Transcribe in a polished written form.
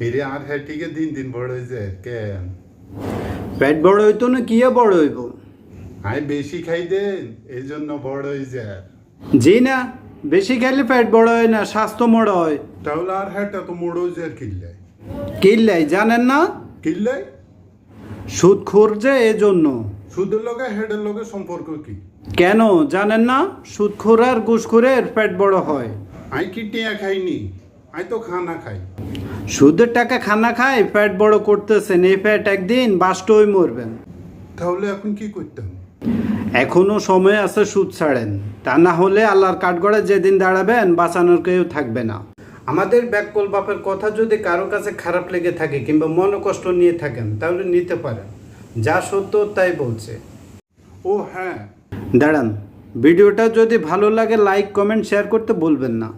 এরে আর হ্যাটিকে দিন দিন বড় হয়েছে কেন? পেট বড় হইতো না কি বড় হইব? আই বেশি খাই দেন এই জন্য বড় হয়ে যায়। জি না, বেশি খাইলে পেট বড় হয় না, স্বাস্থ্য বড় হয়। তাহলে আর হ্যাটা তো মোড় হয়ে যায় কিল্লাই। কিল্লাই জানেন না? কিল্লাই সুদখোর যে এজন্য। সুদের লগে হেডের লগে সম্পর্ক কি? কেন জানেন না? সুদখোর আর ঘুষখোরের পেট বড় হয়। আই কি টিয়া খাইনি, আই তো খানা খাই। সুদের টাকা খানা খায় পেট বড় করতেছেন, এই পেট একদিন বাস্টই মরবেন। তাহলে এখন কি করতাম? এখনো সময় আছে, সুদ ছাড়েন, তা না হলে আল্লাহর কাঠগড়ায় যেদিন দাঁড়াবেন বাঁচানোর কেউ থাকবে না। আমাদের ব্যাককল বাপের কথা যদি কারো কাছে খারাপ লেগে থাকে কিংবা মনোকষ্ট নিয়ে থাকেন তাহলে নিতে পারেন, যা সত্য তাই বলছে। ও হ্যাঁ, দাঁড়ান, ভিডিওটা যদি ভালো লাগে লাইক কমেন্ট শেয়ার করতে বলবেন না।